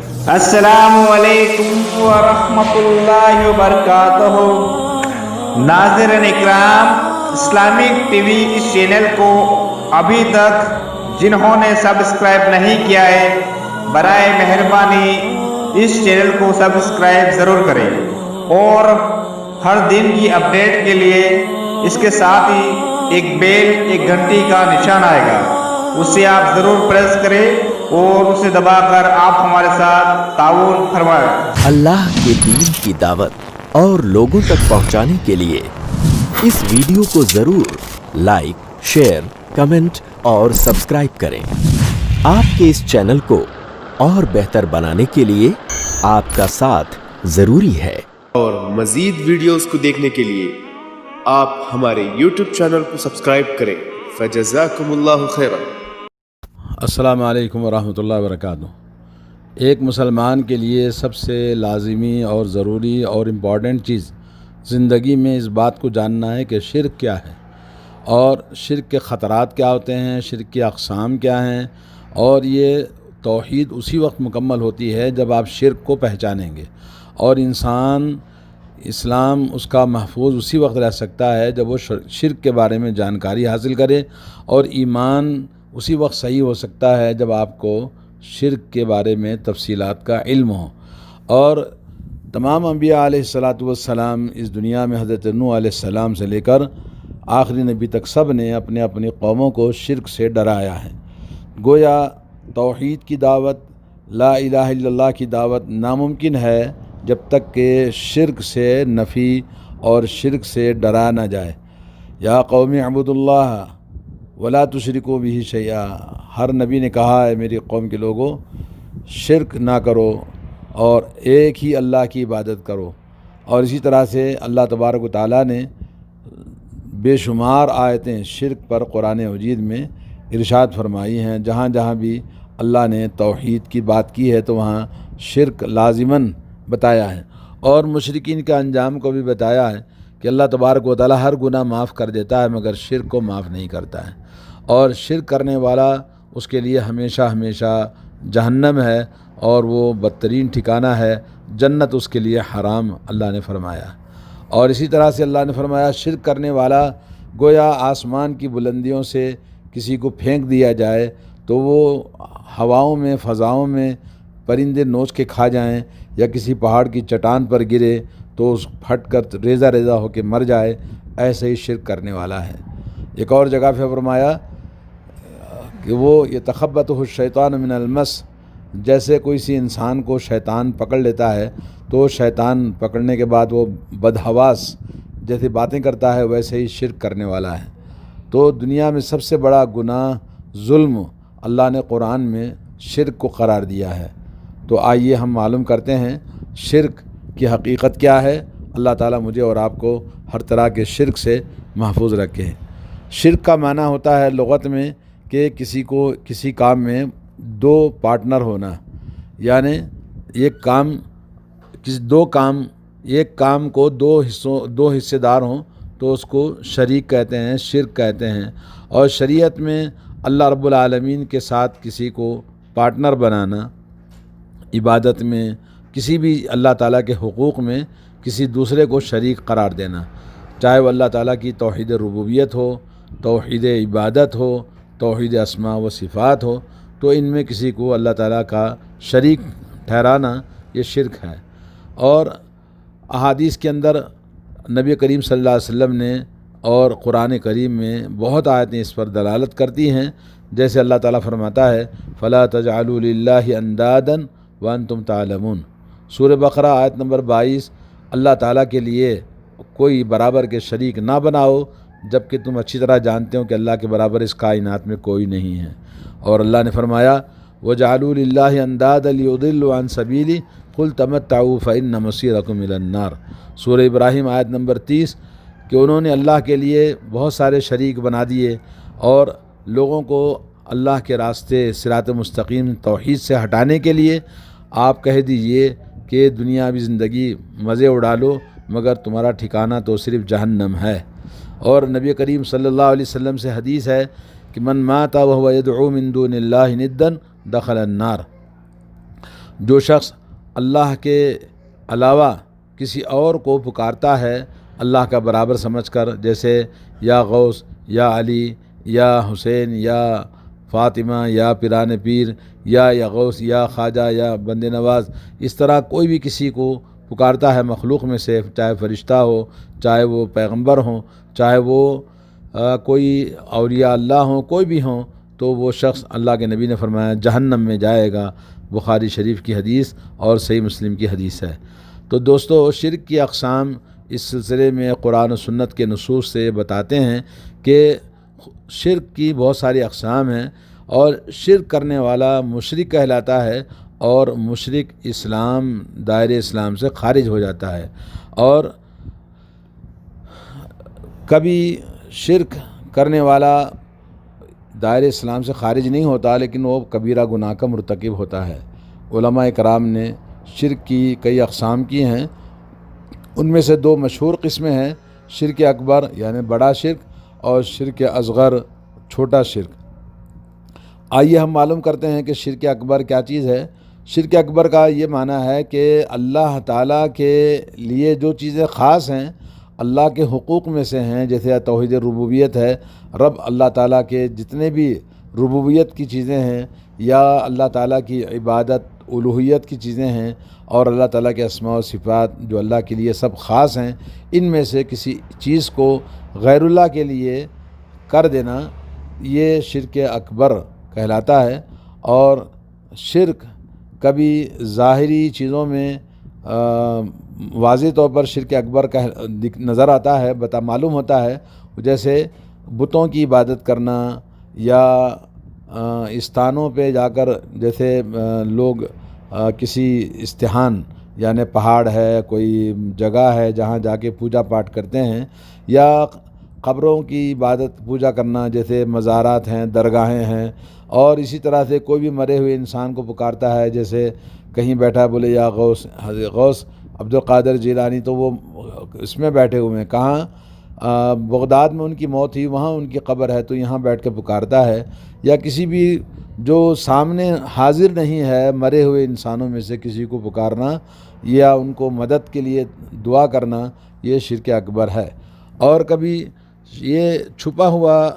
السلام علیکم ورحمۃ اللہ وبرکاتہ۔ ناظرین اکرام، اسلامک ٹی وی اس چینل کو ابھی تک جنہوں نے سبسکرائب نہیں کیا ہے، برائے مہربانی اس چینل کو سبسکرائب ضرور کریں اور ہر دن کی اپڈیٹ کے لیے اس کے ساتھ ہی ایک گھنٹی کا نشان آئے گا، اسے آپ ضرور پریس کریں اور اسے دبا کر آپ ہمارے ساتھ تعاون فرمائیں۔ اللہ کے دین کی دعوت اور لوگوں تک پہنچانے کے لیے اس ویڈیو کو ضرور لائک، شیئر، کمنٹ اور سبسکرائب کریں۔ آپ کے اس چینل کو اور بہتر بنانے کے لیے آپ کا ساتھ ضروری ہے۔ اور مزید ویڈیوز کو دیکھنے کے لیے آپ ہمارے یوٹیوب چینل کو سبسکرائب کریں۔ فجزاکم اللہ خیرا۔ السلام علیکم ورحمۃ اللہ وبرکاتہ۔ ایک مسلمان کے لیے سب سے لازمی اور ضروری اور امپورٹنٹ چیز زندگی میں اس بات کو جاننا ہے کہ شرک کیا ہے اور شرک کے خطرات کیا ہوتے ہیں، شرک کی اقسام کیا ہیں، اور یہ توحید اسی وقت مکمل ہوتی ہے جب آپ شرک کو پہچانیں گے، اور انسان اسلام اس کا محفوظ اسی وقت رہ سکتا ہے جب وہ شرک کے بارے میں جانکاری حاصل کرے، اور ایمان اسی وقت صحیح ہو سکتا ہے جب آپ کو شرک کے بارے میں تفصیلات کا علم ہو۔ اور تمام انبیاء علیہ السلام اس دنیا میں حضرت نوح علیہ السلام سے لے کر آخری نبی تک سب نے اپنے اپنی قوموں کو شرک سے ڈرایا ہے۔ گویا توحید کی دعوت، لا الہ الا اللہ کی دعوت ناممکن ہے جب تک کہ شرک سے نفی اور شرک سے ڈرا نہ جائے۔ یا قوم اعبدوا اللہ ولا تشرکوا بہ شیئا، ہر نبی نے کہا ہے میری قوم کے لوگوں شرک نہ کرو اور ایک ہی اللہ کی عبادت کرو۔ اور اسی طرح سے اللہ تبارک و تعالیٰ نے بے شمار آیتیں شرک پر قرآن مجید میں ارشاد فرمائی ہیں۔ جہاں جہاں بھی اللہ نے توحید کی بات کی ہے تو وہاں شرک لازماً بتایا ہے، اور مشرکین کے انجام کو بھی بتایا ہے کہ اللہ تبارک و تعالیٰ ہر گناہ معاف کر دیتا ہے مگر شرک کو معاف نہیں کرتا ہے، اور شرک کرنے والا اس کے لیے ہمیشہ ہمیشہ جہنم ہے، اور وہ بدترین ٹھکانہ ہے، جنت اس کے لیے حرام اللہ نے فرمایا۔ اور اسی طرح سے اللہ نے فرمایا شرک کرنے والا گویا آسمان کی بلندیوں سے کسی کو پھینک دیا جائے تو وہ ہواؤں میں، فضاؤں میں پرندے نوچ کے کھا جائیں، یا کسی پہاڑ کی چٹان پر گرے تو اس پھٹ کر ریزہ ریزہ ہو کے مر جائے، ایسے ہی شرک کرنے والا ہے۔ ایک اور جگہ پہ فرمایا کہ وہ یتخبطہ الشیطان من المس، جیسے کوئی سی انسان کو شیطان پکڑ لیتا ہے تو شیطان پکڑنے کے بعد وہ بدحواس جیسے باتیں کرتا ہے ویسے ہی شرک کرنے والا ہے۔ تو دنیا میں سب سے بڑا گناہ ظلم اللہ نے قرآن میں شرک کو قرار دیا ہے۔ تو آئیے ہم معلوم کرتے ہیں شرک کی حقیقت کیا ہے۔ اللہ تعالیٰ مجھے اور آپ کو ہر طرح کے شرک سے محفوظ رکھے۔ شرک کا معنی ہوتا ہے لغت میں کہ کسی کام میں دو پارٹنر ہونا، یعنی ایک کام کو دو حصے دار ہوں تو اس کو شریک کہتے ہیں، شرک کہتے ہیں۔ اور شریعت میں اللہ رب العالمین کے ساتھ کسی کو پارٹنر بنانا، عبادت میں، کسی بھی اللہ تعالیٰ کے حقوق میں کسی دوسرے کو شریک قرار دینا، چاہے وہ اللہ تعالیٰ کی توحید ربوبیت ہو، توحید عبادت ہو، توحید اسماء و صفات ہو، تو ان میں کسی کو اللہ تعالیٰ کا شریک ٹھہرانا یہ شرک ہے۔ اور احادیث کے اندر نبی کریم صلی اللہ علیہ وسلم نے اور قرآن کریم میں بہت آیتیں اس پر دلالت کرتی ہیں، جیسے اللہ تعالیٰ فرماتا ہے فَلَا تَجْعَلُوا لِلَّهِ أَنْدَادًا وَأَنْتُمْ تَعْلَمُونَ، سورہ بقرہ آیت نمبر 22۔ اللہ تعالیٰ کے لیے کوئی برابر کے شریک نہ بناؤ جبکہ تم اچھی طرح جانتے ہو کہ اللہ کے برابر اس کائنات میں کوئی نہیں ہے۔ اور اللہ نے فرمایا وَجَعَلُوا لِلَّهِ أَنْدَادًا لِيُضِلُّوا عَنْ سَبِيلِهِ قُلْ تَمَتَّعُوا فَإِنَّ مَصِيرَكُمْ إِلَى النَّارِ، سورہ ابراہیم آیت نمبر 30، کہ انہوں نے اللہ کے لیے بہت سارے شریک بنا دیے، اور لوگوں کو اللہ کے راستے صراط مستقیم توحید سے ہٹانے کے لیے آپ کہہ دیجئے کہ دنیاوی زندگی مزے اڑا لو مگر تمہارا ٹھکانہ تو صرف جہنم ہے۔ اور نبی کریم صلی اللہ علیہ وسلم سے حدیث ہے کہ من مات وهو يدعو من دون اللہ ندا دخل النار، جو شخص اللہ کے علاوہ کسی اور کو پکارتا ہے اللہ کا برابر سمجھ کر، جیسے یا غوث یا علی یا حسین یا فاطمہ یا پیران پیر یا غوث یا خواجہ یا بند نواز، اس طرح کوئی بھی کسی کو پکارتا ہے مخلوق میں سے، چاہے فرشتہ ہو، چاہے وہ پیغمبر ہوں، چاہے وہ کوئی اولیاء اللہ ہوں، کوئی بھی ہوں، تو وہ شخص اللہ کے نبی نے فرمایا جہنم میں جائے گا۔ بخاری شریف کی حدیث اور صحیح مسلم کی حدیث ہے۔ تو دوستو، شرک کی اقسام اس سلسلے میں قرآن و سنت کے نصوص سے بتاتے ہیں کہ شرک کی بہت ساری اقسام ہیں، اور شرک کرنے والا مشرک کہلاتا ہے، اور مشرک دائرہ اسلام سے خارج ہو جاتا ہے۔ اور کبھی شرک کرنے والا دائرہ اسلام سے خارج نہیں ہوتا، لیکن وہ کبیرہ گناہ کا مرتکب ہوتا ہے۔ علماء کرام نے شرک کی کئی اقسام کی ہیں، ان میں سے دو مشہور قسمیں ہیں، شرک اکبر یعنی بڑا شرک، اور شرک اصغر چھوٹا شرک۔ آئیے ہم معلوم کرتے ہیں کہ شرک اکبر کیا چیز ہے۔ شرک اکبر کا یہ معنی ہے کہ اللہ تعالیٰ کے لیے جو چیزیں خاص ہیں، اللہ کے حقوق میں سے ہیں، جیسے توحید ربوبیت ہے، رب اللہ تعالیٰ کے جتنے بھی ربوبیت کی چیزیں ہیں، یا اللہ تعالیٰ کی عبادت الوہیت کی چیزیں ہیں، اور اللہ تعالیٰ کے اسماء و صفات جو اللہ کے لیے سب خاص ہیں، ان میں سے کسی چیز کو غیر اللہ کے لیے کر دینا، یہ شرک اکبر کہلاتا ہے۔ اور شرک کبھی ظاہری چیزوں میں واضح طور پر شرک اکبر نظر آتا ہے، معلوم ہوتا ہے، جیسے بتوں کی عبادت کرنا، یا استانوں پہ جا کر، جیسے لوگ کسی استحان یعنی پہاڑ ہے، کوئی جگہ ہے جہاں جا کے پوجا پاٹ کرتے ہیں، یا قبروں کی عبادت پوجا کرنا، جیسے مزارات ہیں، درگاہیں ہیں، اور اسی طرح سے کوئی بھی مرے ہوئے انسان کو پکارتا ہے، جیسے کہیں بیٹھا بولے یا غوث عبد القادر جیلانی، تو وہ اس میں بیٹھے ہوئے ہیں، کہاں بغداد میں ان کی موت ہوئی، وہاں ان کی قبر ہے، تو یہاں بیٹھ کے پکارتا ہے۔ یا کسی بھی جو سامنے حاضر نہیں ہے مرے ہوئے انسانوں میں سے کسی کو پکارنا یا ان کو مدد کے لیے دعا کرنا، یہ شرک اکبر ہے۔ اور کبھی یہ چھپا ہوا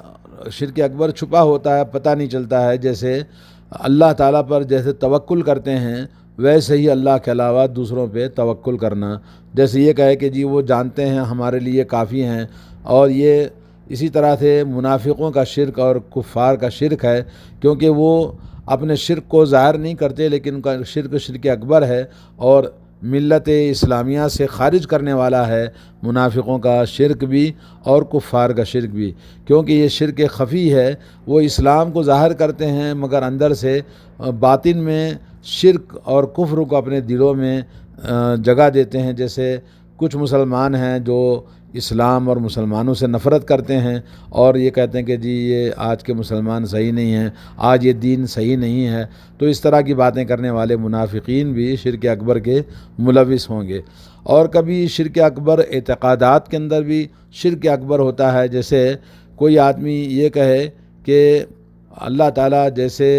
شرک اکبر چھپا ہوتا ہے، پتہ نہیں چلتا ہے، جیسے اللہ تعالیٰ پر جیسے توکل کرتے ہیں، ویسے ہی اللہ کے علاوہ دوسروں پہ توکل کرنا، جیسے یہ کہے کہ جی وہ جانتے ہیں ہمارے لیے کافی ہیں۔ اور یہ اسی طرح سے منافقوں کا شرک اور کفار کا شرک ہے، کیونکہ وہ اپنے شرک کو ظاہر نہیں کرتے، لیکن ان کا شرک اکبر ہے، اور ملت اسلامیہ سے خارج کرنے والا ہے منافقوں کا شرک بھی اور کفار کا شرک بھی، کیونکہ یہ شرک خفی ہے، وہ اسلام کو ظاہر کرتے ہیں مگر اندر سے باطن میں شرک اور کفر کو اپنے دلوں میں جگہ دیتے ہیں۔ جیسے کچھ مسلمان ہیں جو اسلام اور مسلمانوں سے نفرت کرتے ہیں، اور یہ کہتے ہیں کہ جی یہ آج کے مسلمان صحیح نہیں ہیں، آج یہ دین صحیح نہیں ہے، تو اس طرح کی باتیں کرنے والے منافقین بھی شرک اکبر کے ملوث ہوں گے۔ اور کبھی شرک اکبر اعتقادات کے اندر بھی شرک اکبر ہوتا ہے، جیسے کوئی آدمی یہ کہے کہ اللہ تعالیٰ جیسے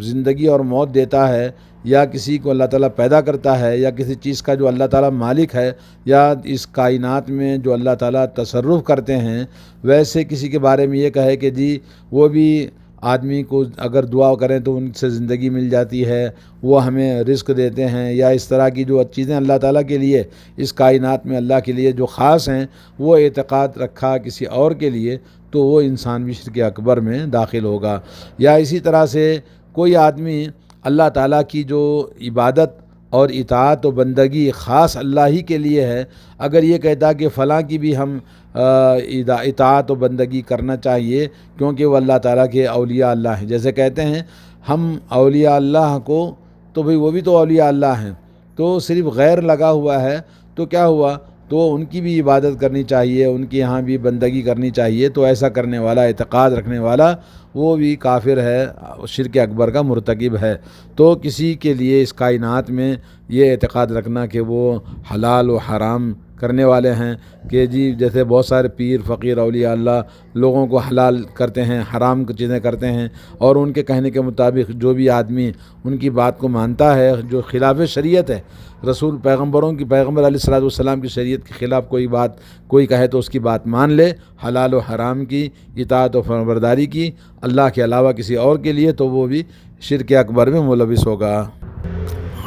زندگی اور موت دیتا ہے، یا کسی کو اللہ تعالیٰ پیدا کرتا ہے، یا کسی چیز کا جو اللہ تعالیٰ مالک ہے، یا اس کائنات میں جو اللہ تعالیٰ تصرف کرتے ہیں، ویسے کسی کے بارے میں یہ کہے کہ جی وہ بھی آدمی کو اگر دعا کریں تو ان سے زندگی مل جاتی ہے، وہ ہمیں رزق دیتے ہیں، یا اس طرح کی جو چیزیں اللہ تعالیٰ کے لیے اس کائنات میں اللہ کے لیے جو خاص ہیں وہ اعتقاد رکھا کسی اور کے لیے، تو وہ انسان بھی شرک اکبر میں داخل ہوگا۔ یا اسی طرح سے کوئی آدمی اللہ تعالیٰ کی جو عبادت اور اطاعت و بندگی خاص اللہ ہی کے لیے ہے، اگر یہ کہتا کہ فلاں کی بھی ہم اطاعت و بندگی کرنا چاہیے کیونکہ وہ اللہ تعالیٰ کے اولیاء اللہ ہیں، جیسے کہتے ہیں ہم اولیاء اللہ کو، تو بھئی وہ بھی تو اولیاء اللہ ہیں، تو صرف غیر لگا ہوا ہے تو کیا ہوا، تو ان کی بھی عبادت کرنی چاہیے، ان کے یہاں بھی بندگی کرنی چاہیے۔ تو ایسا کرنے والا، اعتقاد رکھنے والا، وہ بھی کافر ہے، شرک اکبر کا مرتکب ہے۔ تو کسی کے لیے اس کائنات میں یہ اعتقاد رکھنا کہ وہ حلال و حرام کرنے والے ہیں کہ جی جیسے بہت سارے پیر فقیر اولیاء اللہ لوگوں کو حلال کرتے ہیں، حرام کی چیزیں کرتے ہیں، اور ان کے کہنے کے مطابق جو بھی آدمی ان کی بات کو مانتا ہے جو خلاف شریعت ہے، رسول پیغمبر علیہ الصلوۃ والسلام کی شریعت کے خلاف کوئی بات کوئی کہے تو اس کی بات مان لے، حلال و حرام کی اطاعت و فرمانبرداری کی اللہ کے علاوہ کسی اور کے لیے، تو وہ بھی شرک اکبر میں ملوث ہوگا۔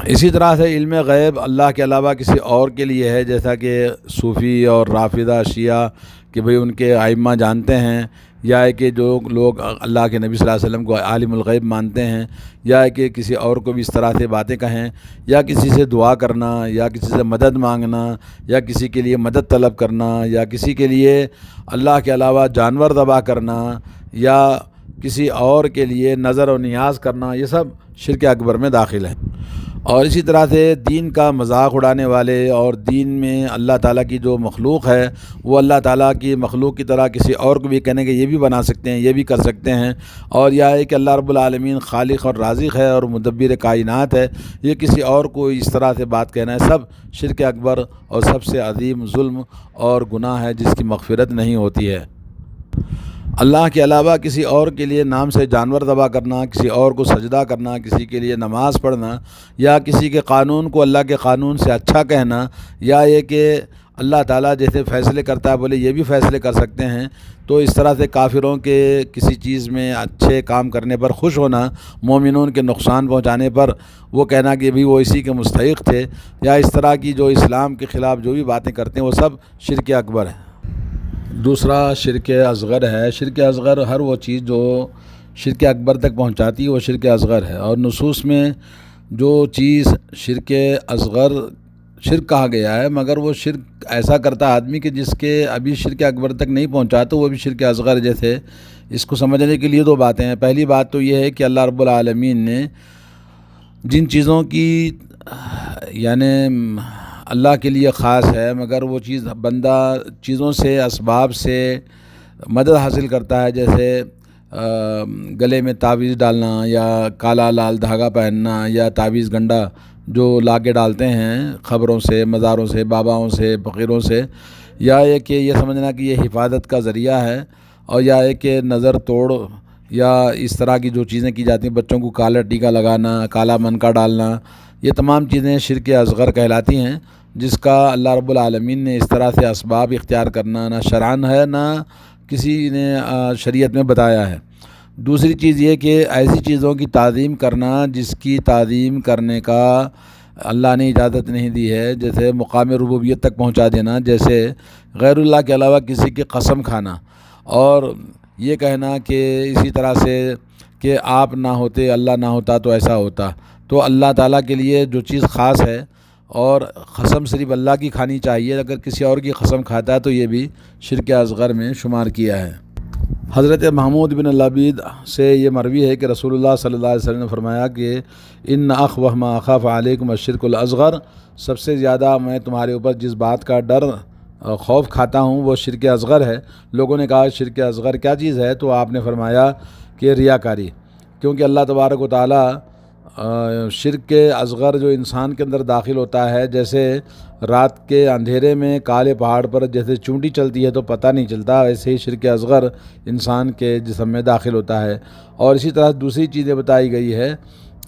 اسی طرح سے علم غیب اللہ کے علاوہ کسی اور کے لیے ہے، جیسا کہ صوفی اور رافضہ شیعہ کہ بھئی ان کے ائمہ جانتے ہیں، یا ہے کہ جو لوگ اللہ کے نبی صلی اللہ علیہ وسلم کو عالم الغیب مانتے ہیں، یا ہے کہ کسی اور کو بھی اس طرح سے باتیں کہیں، یا کسی سے دعا کرنا، یا کسی سے مدد مانگنا، یا کسی کے لیے مدد طلب کرنا، یا کسی کے لیے اللہ کے علاوہ جانور ذبح کرنا، یا کسی اور کے لیے نظر و نیاز کرنا، یہ سب شرک اکبر میں داخل ہے۔ اور اسی طرح سے دین کا مذاق اڑانے والے اور دین میں اللہ تعالیٰ کی جو مخلوق ہے وہ اللہ تعالیٰ کی مخلوق کی طرح کسی اور کو بھی کہنے کہ یہ بھی بنا سکتے ہیں، یہ بھی کر سکتے ہیں، اور یہ ہے کہ اللہ رب العالمین خالق اور رازق ہے اور مدبر کائنات ہے، یہ کسی اور کو اس طرح سے بات کہنا ہے، سب شرک اکبر اور سب سے عظیم ظلم اور گناہ ہے جس کی مغفرت نہیں ہوتی ہے۔ اللہ کے علاوہ کسی اور کے لیے نام سے جانور ذبح کرنا، کسی اور کو سجدہ کرنا، کسی کے لیے نماز پڑھنا، یا کسی کے قانون کو اللہ کے قانون سے اچھا کہنا، یا یہ کہ اللہ تعالیٰ جیسے فیصلے کرتا ہے بولے یہ بھی فیصلے کر سکتے ہیں، تو اس طرح سے کافروں کے کسی چیز میں اچھے کام کرنے پر خوش ہونا، مومنون کے نقصان پہنچانے پر وہ کہنا کہ بھی وہ اسی کے مستحق تھے، یا اس طرح کی جو اسلام کے خلاف جو بھی باتیں کرتے ہیں وہ سب شرک اکبر ہے۔ دوسرا شرک اصغر ہے۔ شرک اصغر ہر وہ چیز جو شرک اکبر تک پہنچاتی ہے وہ شرک اصغر ہے، اور نصوص میں جو چیز شرک اصغر شرک کہا گیا ہے مگر وہ شرک ایسا کرتا آدمی کہ جس کے ابھی شرک اکبر تک نہیں پہنچا تو وہ بھی شرک اصغر جیسے۔ اس کو سمجھنے کے لیے دو باتیں ہیں۔ پہلی بات تو یہ ہے کہ اللہ رب العالمین نے جن چیزوں کی یعنی اللہ کے لیے خاص ہے مگر وہ چیز بندہ چیزوں سے اسباب سے مدد حاصل کرتا ہے، جیسے گلے میں تعویذ ڈالنا، یا کالا لال دھاگا پہننا، یا تعویذ گنڈا جو لا کے ڈالتے ہیں قبروں سے، مزاروں سے، باباؤں سے، فقیروں سے، یا یہ کہ یہ سمجھنا کہ یہ حفاظت کا ذریعہ ہے، اور یا ہے کہ نظر توڑ یا اس طرح کی جو چیزیں کی جاتی ہیں، بچوں کو کالا ٹیکا لگانا، کالا منکا ڈالنا، یہ تمام چیزیں شرک اصغر کہلاتی ہیں، جس کا اللہ رب العالمین نے اس طرح سے اسباب اختیار کرنا نہ شرعاً ہے نہ کسی نے شریعت میں بتایا ہے۔ دوسری چیز یہ کہ ایسی چیزوں کی تعظیم کرنا جس کی تعظیم کرنے کا اللہ نے اجازت نہیں دی ہے، جیسے مقام ربوبیت تک پہنچا دینا، جیسے غیر اللہ کے علاوہ کسی کی قسم کھانا، اور یہ کہنا کہ اسی طرح سے کہ آپ نہ ہوتے، اللہ نہ ہوتا تو ایسا ہوتا، تو اللہ تعالیٰ کے لیے جو چیز خاص ہے اور قسم صرف اللہ کی کھانی چاہیے، اگر کسی اور کی قسم کھاتا ہے تو یہ بھی شرک اصغر میں شمار کیا ہے۔ حضرت محمود بن لبید سے یہ مروی ہے کہ رسول اللہ صلی اللہ علیہ وسلم نے فرمایا کہ ان اخوف ما اخاف علیکم الشرک الاصغر، سب سے زیادہ میں تمہارے اوپر جس بات کا ڈر خوف کھاتا ہوں وہ شرک اصغر ہے۔ لوگوں نے کہا شرک اصغر کیا چیز ہے؟ تو آپ نے فرمایا کہ ریاکاری، کیونکہ اللہ تبارک و تعالیٰ شرک اصغر جو انسان کے اندر داخل ہوتا ہے، جیسے رات کے اندھیرے میں کالے پہاڑ پر جیسے چونٹی چلتی ہے تو پتہ نہیں چلتا، ایسے ہی شرک اصغر انسان کے جسم میں داخل ہوتا ہے۔ اور اسی طرح دوسری چیزیں بتائی گئی ہے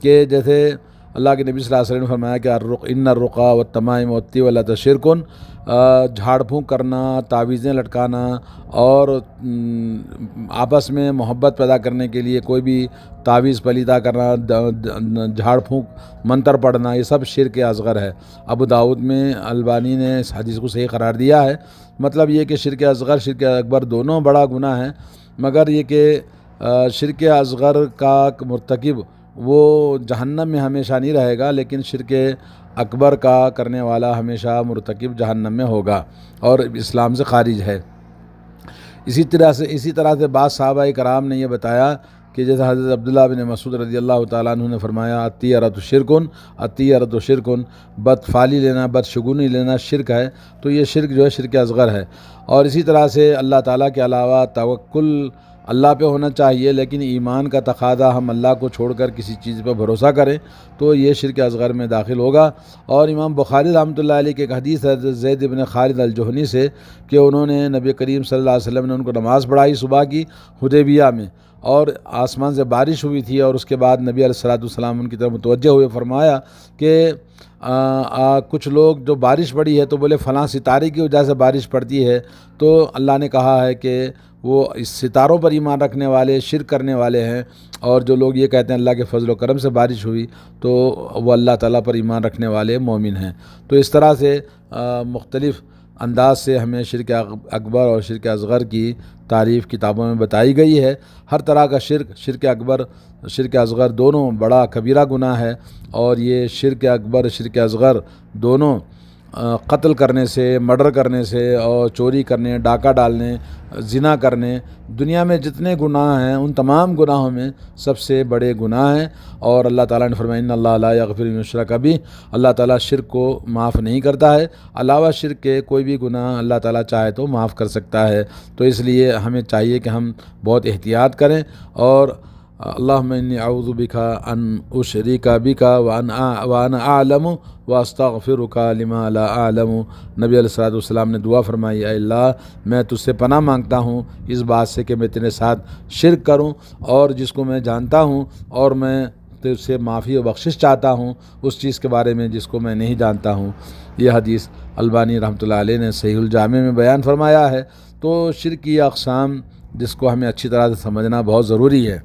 کہ جیسے اللہ کے نبی صلی اللہ علیہ وسلم نے فرمایا کہ ان الرقیٰ والتمائم والطیولۃ شرک، جھاڑ پھونک کرنا، تعویذیں لٹکانا اور آپس میں محبت پیدا کرنے کے لیے کوئی بھی تعویذ پلیدہ کرنا، جھاڑ پھونک منتر پڑھنا، یہ سب شرک اصغر ہے۔ ابو داؤد میں البانی نے اس حدیث کو صحیح قرار دیا ہے۔ مطلب یہ کہ شرک اصغر شرک اکبر دونوں بڑا گناہ ہے، مگر یہ کہ شرک اصغر کا مرتکب وہ جہنم میں ہمیشہ نہیں رہے گا، لیکن شرک اکبر کا کرنے والا ہمیشہ مرتکب جہنم میں ہوگا اور اسلام سے خارج ہے۔ اسی طرح سے بعض صحابہ کرام نے یہ بتایا کہ جیسے حضرت عبداللہ بن مسعود رضی اللہ تعالیٰ عنہ نے فرمایا الطیرۃ شرکن، الطیرۃ شرکن، بدفعلی لینا، بدشگونی لینا شرک ہے، تو یہ شرک جو ہے شرک اصغر ہے۔ اور اسی طرح سے اللہ تعالیٰ کے علاوہ توکل اللہ پہ ہونا چاہیے، لیکن ایمان کا تقاضا ہم اللہ کو چھوڑ کر کسی چیز پہ بھروسہ کریں تو یہ شرک اصغر میں داخل ہوگا۔ اور امام بخاری رحمۃ اللہ علیہ کی ایک حدیث ہے زید بن خالد الجہنی سے کہ انہوں نے نبی کریم صلی اللہ علیہ وسلم نے ان کو نماز پڑھائی صبح کی حدیبیہ میں، اور آسمان سے بارش ہوئی تھی، اور اس کے بعد نبی علیہ الصلوۃ والسلام ان کی طرف متوجہ ہوئے، فرمایا کہ کچھ لوگ جو بارش پڑی ہے تو بولے فلاں ستارے کی وجہ سے بارش پڑتی ہے، تو اللہ نے کہا ہے کہ وہ اس ستاروں پر ایمان رکھنے والے شرک کرنے والے ہیں، اور جو لوگ یہ کہتے ہیں اللہ کے فضل و کرم سے بارش ہوئی تو وہ اللہ تعالیٰ پر ایمان رکھنے والے مومن ہیں۔ تو اس طرح سے مختلف انداز سے ہمیں شرک اکبر اور شرک اصغر کی تعریف کتابوں میں بتائی گئی ہے۔ ہر طرح کا شرک اکبر شرک اصغر دونوں بڑا کبیرہ گناہ ہے، اور یہ شرک اکبر شرک اصغر دونوں قتل کرنے سے، مرڈر کرنے سے، اور چوری کرنے، ڈاکہ ڈالنے، زنا کرنے، دنیا میں جتنے گناہ ہیں ان تمام گناہوں میں سب سے بڑے گناہ ہیں۔ اور اللہ تعالیٰ نے فرمایا ان اللہ لا یغفر ان یشرک بہ، اللہ تعالیٰ شرک کو معاف نہیں کرتا ہے، علاوہ شرک کے کوئی بھی گناہ اللہ تعالیٰ چاہے تو معاف کر سکتا ہے۔ تو اس لیے ہمیں چاہیے کہ ہم بہت احتیاط کریں، اور اللہم انی اعوذ بک ان اشرک بک وانا اعلم واستغفرک لما لا اعلم۔ نبی علیہ الصلوۃ والسلام نے دعا فرمائی، اے اللہ میں تجھ سے پناہ مانگتا ہوں اس بات سے کہ میں تیرے ساتھ شرک کروں، اور جس کو میں جانتا ہوں، اور میں تجھ سے معافی و بخشش چاہتا ہوں اس چیز کے بارے میں جس کو میں نہیں جانتا ہوں۔ یہ حدیث البانی رحمۃ اللہ علیہ نے صحیح الجامع میں بیان فرمایا ہے۔ تو شرک کی اقسام جس کو ہمیں اچھی طرح سے سمجھنا بہت ضروری ہے۔